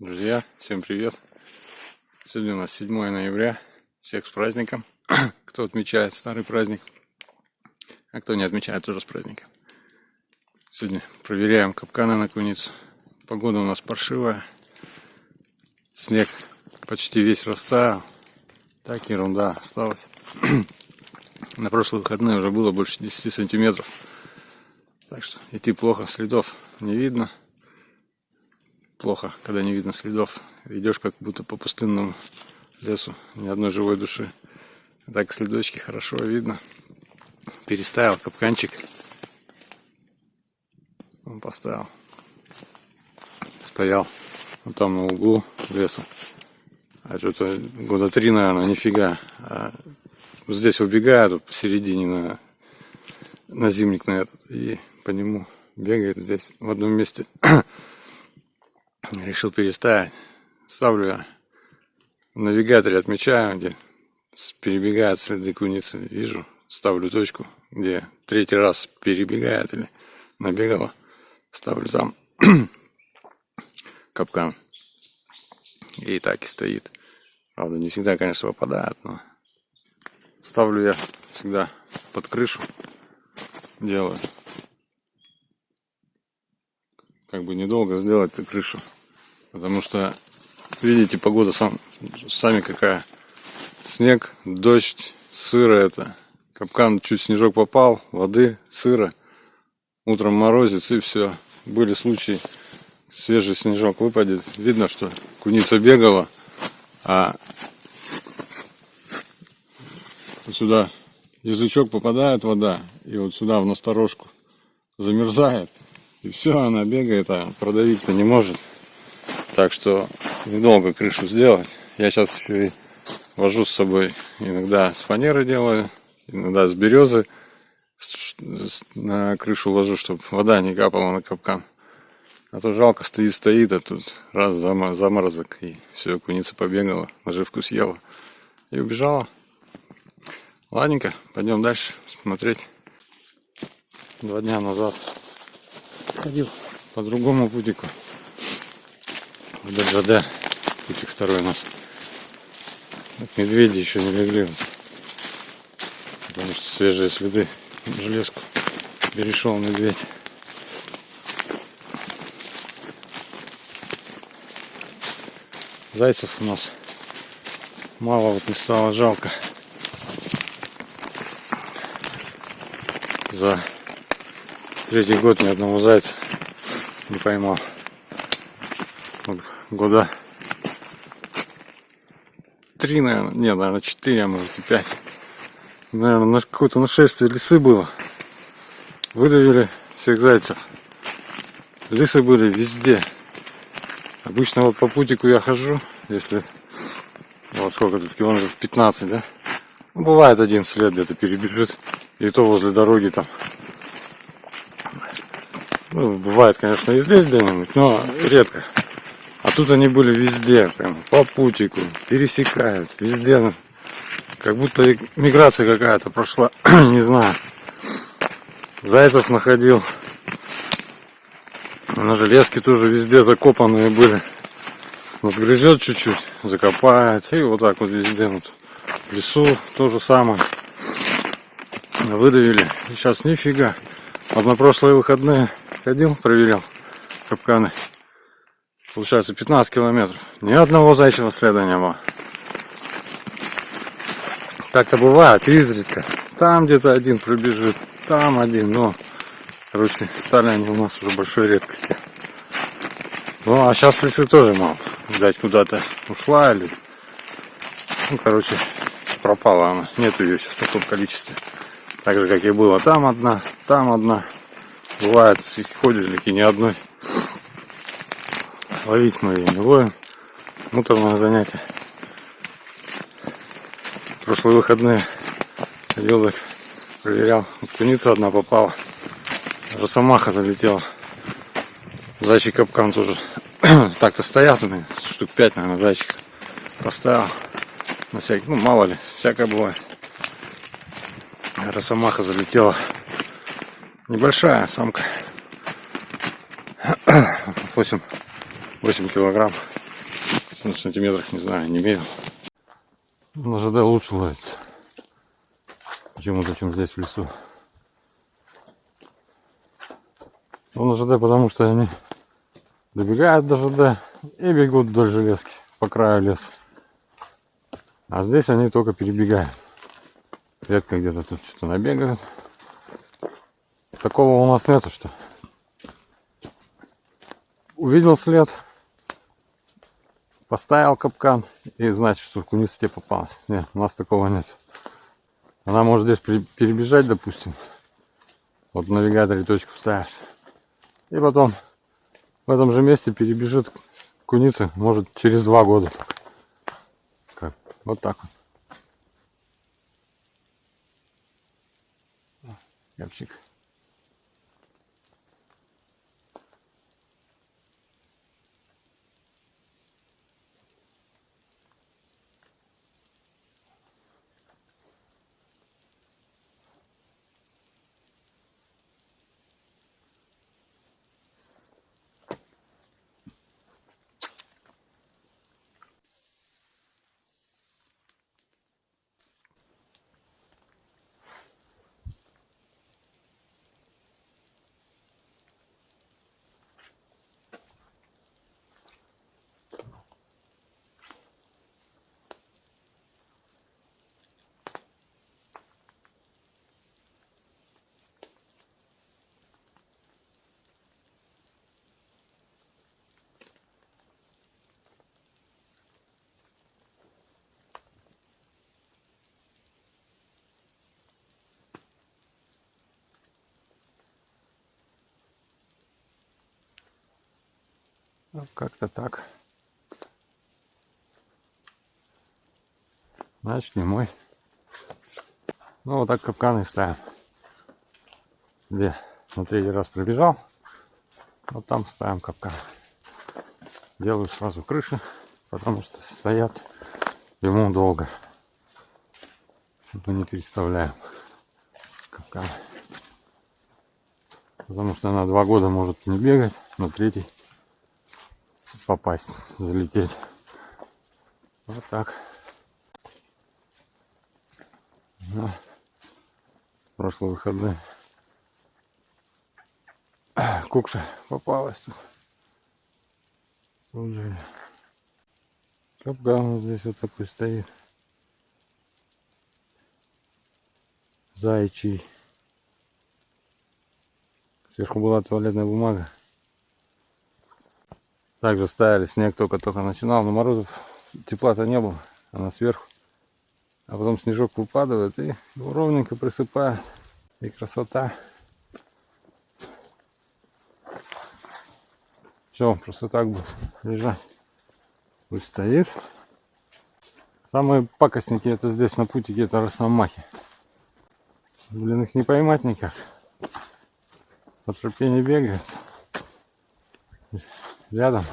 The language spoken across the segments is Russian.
Друзья, всем привет! Сегодня у нас 7 ноября. Всех с праздником. Кто отмечает старый праздник, а кто не отмечает, тоже с праздником. Сегодня проверяем капканы на куницу. Погода у нас паршивая. Снег почти весь растаял. Так, ерунда осталась. На прошлые выходные уже было больше 10 сантиметров. Так что идти плохо, следов не видно. Плохо, когда не видно следов. Идешь как будто по пустынному лесу, ни одной живой души. Так следочки хорошо видно. Переставил капканчик. Он поставил. Стоял вот там на углу леса. А что-то года 3, наверное, нифига. А вот здесь выбегает вот посередине на зимник на этот. И по нему бегает здесь в одном месте. Решил переставить. Ставлю я в навигаторе, отмечаю, где перебегают следы куницы. Вижу, ставлю точку, где 3-й раз перебегает или набегала. Ставлю там капкан. И так и стоит. Правда, не всегда, конечно, попадает, но ставлю я всегда под крышу. Делаю. Как бы недолго сделать эту крышу. Потому что, видите, погода сами какая. Снег, дождь, сыро это. Капкан, чуть снежок попал, воды, сыро. Утром морозец и все. Были случаи, свежий снежок выпадет. Видно, что куница бегала, а вот сюда язычок попадает вода, и вот сюда в насторожку замерзает. И все, она бегает, а продавить-то не может. Так что недолго крышу сделать. Я сейчас еще и вожу с собой. Иногда с фанеры делаю, иногда с березы на крышу ложу, чтобы вода не капала на капкан. А то жалко, стоит, а тут раз заморозок, и все, куница побегала, наживку съела и убежала. Ладненько, пойдем дальше смотреть. 2 дня назад ходил по другому путику. В ДЖД. Путик второй у нас. Медведи еще не легли. Потому что свежие следы. Железку перешел медведь. Зайцев у нас мало, вот не стало жалко. За 3-й год ни одного зайца не поймал. Вот года 3, наверное, нет, наверное, 4, а может и 5. Наверное, какое-то нашествие лисы было. Выдавили всех зайцев. Лисы были везде. Обычно вот по путику я хожу, если вот сколько тут, километров 15, да? Ну, бывает один след где-то перебежит. И то возле дороги там. Ну, бывает, конечно, и здесь где-нибудь, но редко. А тут они были везде, прям по путику, пересекают, везде. Как будто миграция какая-то прошла, не знаю. Зайцев находил. На железке тоже везде закопанные были. Вот грызет чуть-чуть, закопается. И вот так вот везде. Вот. В лесу то же самое. Выдавили. И сейчас нифига. Вот на прошлые выходные ходил, проверял капканы. Получается 15 километров. Ни одного зайчего следа не было. Так-то бывает изредка. Там где-то один пробежит, там один. Но, короче, стали они у нас уже большой редкости. Ну, а сейчас лисы тоже мало. Видать, куда-то ушла или... Ну, короче, пропала она. Нету ее сейчас в таком количестве. Так же, как и было. Там одна, там одна. Бывает, если ходишь, лики ни одной. Ловить мы ее не ловим. Муторное занятие. В прошлые выходные ходил, так проверял. Вот куница одна попала. Росомаха залетела. Зайчий капкан тоже. Так-то стоят у меня. Штук 5, наверное, зайчик поставил. На всякий, ну мало ли, всякое бывает. Росомаха залетела. Небольшая самка. 8 килограмм. На сантиметрах, не знаю, не мерил. На ЖД лучше ловится. Почему-то, чем здесь в лесу. Ну, на ЖД, потому что они добегают до ЖД и бегут вдоль железки по краю леса. А здесь они только перебегают. Редко где-то тут что-то набегают. Такого у нас нету, что увидел след, поставил капкан и значит, что куница тебе попалась. Нет, у нас такого нет. Она может здесь перебежать, допустим. Вот в навигаторе точку ставишь. И потом в этом же месте перебежит куница, может, через 2 года. Как? Вот так вот. Япчик. Ну, как-то так. Значит, не мой. Ну, вот так капканы ставим. Где на 3-й раз пробежал, вот там ставим капкан. Делаю сразу крыши, потому что стоят ему долго. Мы не переставляем капкан. Потому что на 2 года может не бегать, на 3-й попасть, залететь. Вот так. Да. Прошлые выходные кукша попалась тут. Уже капкан вот здесь вот такой стоит. Зайчий. Сверху была туалетная бумага. Также ставили, снег только-только начинал, но морозов тепла-то не было, она сверху. А потом снежок выпадает и ровненько присыпает. И красота. Все, просто так будет лежать. Пусть стоит. Самые пакостники это здесь на путике, это росомахи. Блин, их не поймать никак. По тропе не бегают. Рядом.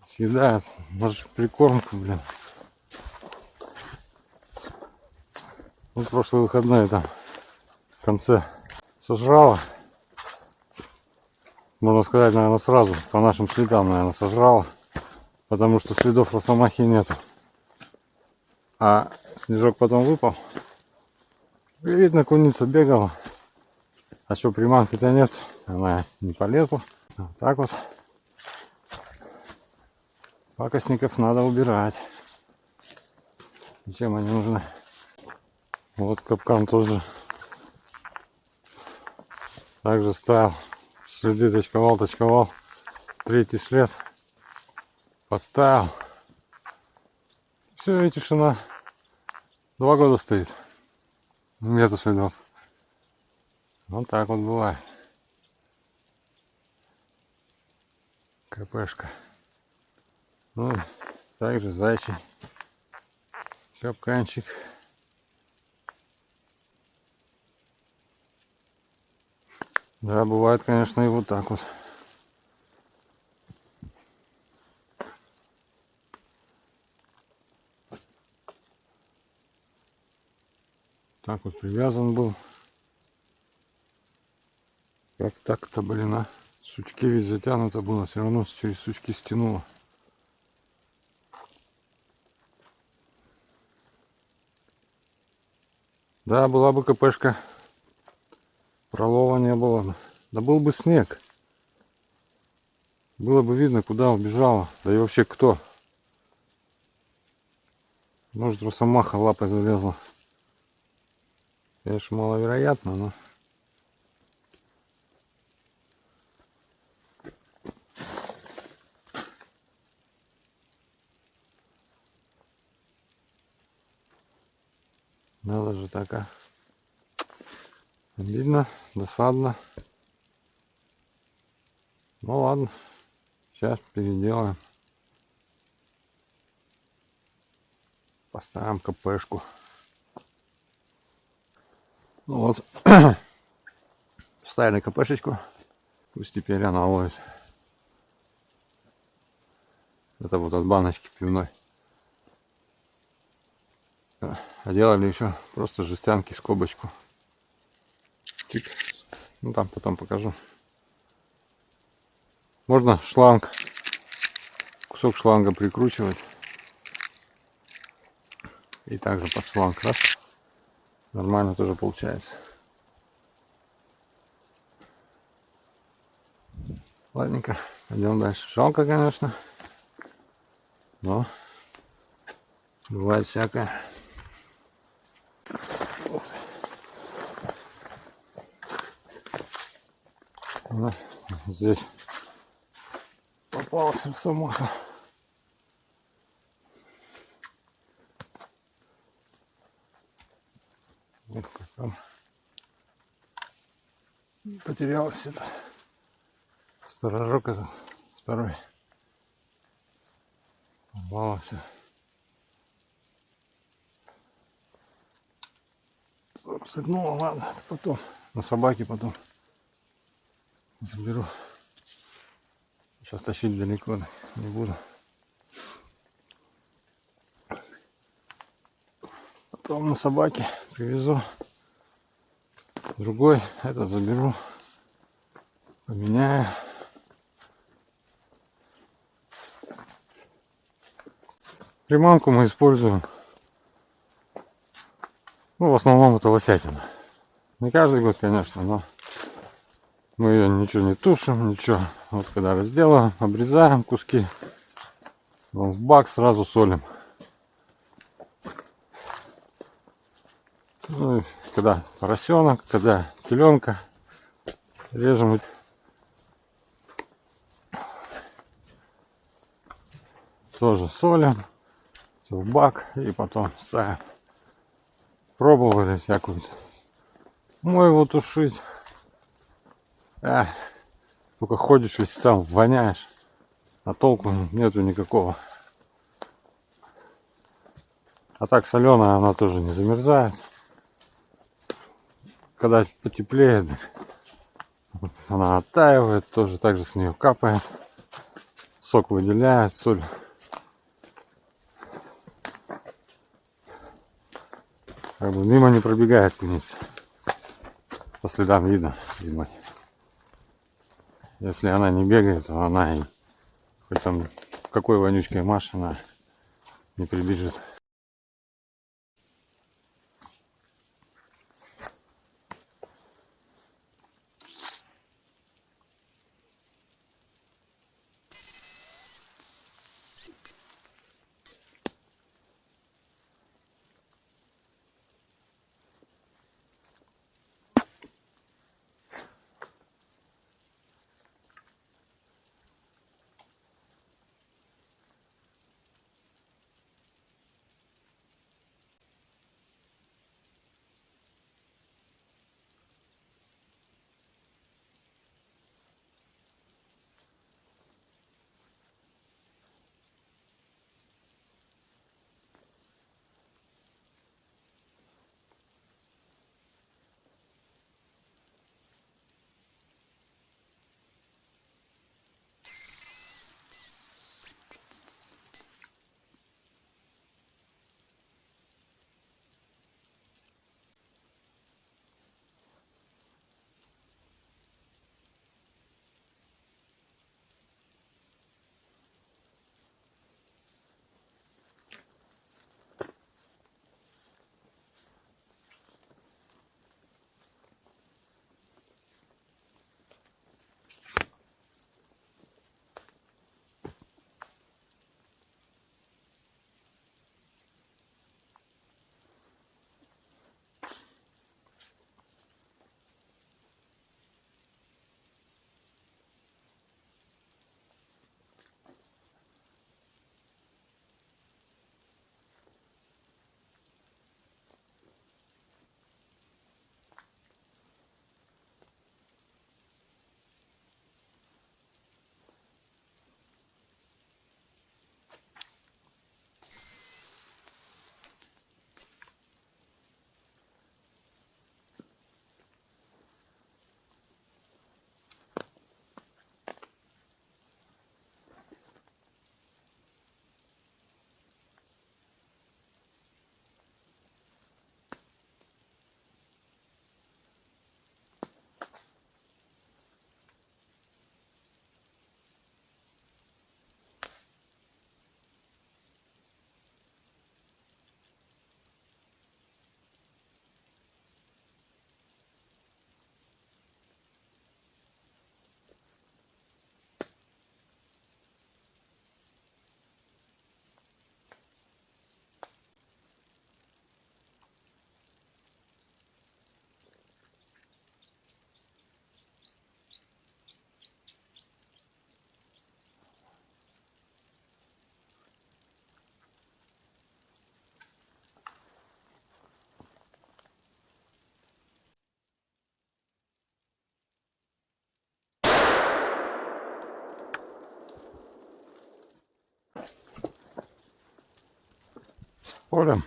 Съедают. Даже прикормку, блин. Вот прошлые выходные там в конце сожрала. Можно сказать, наверное, сразу по нашим следам, наверное, сожрала. Потому что следов росомахи нету. А снежок потом выпал. И видно, куница бегала. А что, приманки-то нет. Она не полезла. Вот так вот. Пакостников надо убирать. Зачем они нужны? Вот капкан тоже. Также ставил. Следы точковал. 3-й след. Поставил. Все, и тишина. 2 года стоит. Нету следов. Вот так вот бывает. КПшка. Ну, также зайчий капканчик. Да, бывает, конечно, и вот так вот. Так вот привязан был. Как так-то, блин, а? Сучки ведь затянуто было, все равно через сучки стянуло. Да, была бы КПшка. Пролова не было бы. Да был бы снег. Было бы видно, куда убежала. Да и вообще кто. Может, росомаха лапой залезла. Конечно, маловероятно, но... Надо же так, а. Обидно, досадно. Ну ладно. Сейчас переделаем. Поставим КПшку. Ну вот. Вставили КПшечку. Пусть теперь она ловит. Это вот от баночки пивной. А делали еще просто жестянки, скобочку. Тик. Ну там потом покажу. Можно шланг, кусок шланга прикручивать. И также под шланг. Раз. Нормально тоже получается. Ладненько, пойдем дальше. Жалко, конечно. Но бывает всякое. Вот здесь попалась росомаха. Вот как там потерялась это. Сторожок этот второй. Попался. Согнула, ладно, это потом. На собаке потом заберу. Сейчас тащить далеко не буду. Потом на собаке привезу. Другой этот заберу. Поменяю. Приманку мы используем. Ну, в основном это лосятина. Не каждый год, конечно, но мы ее ничего не тушим, ничего. Вот когда разделаем, обрезаем куски, в бак сразу солим. Ну и когда поросенок, когда теленка, режем тоже солим в бак и потом ставим. Пробовали всякую мойву тушить. Только ходишь весь сам, воняешь, а толку нету никакого. А так соленая она тоже не замерзает. Когда потеплеет, она оттаивает, тоже так же с нее капает. Сок выделяет, соль. Как бы мимо не пробегает куница. По следам видно зимой. Если она не бегает, то она и хоть там какой вонючкой машь, она не прибежит. полем.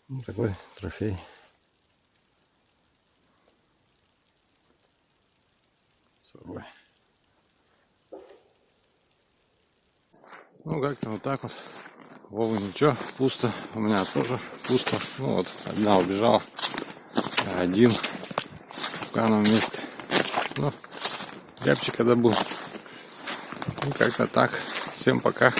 Вот такой трофей. Суровый. Ну как-то вот так вот. Вовы ничего, пусто. У меня тоже пусто. Ну вот, одна убежала. Один в канном месте. Ну, рябчика добыл. Ну как-то так. Всем пока.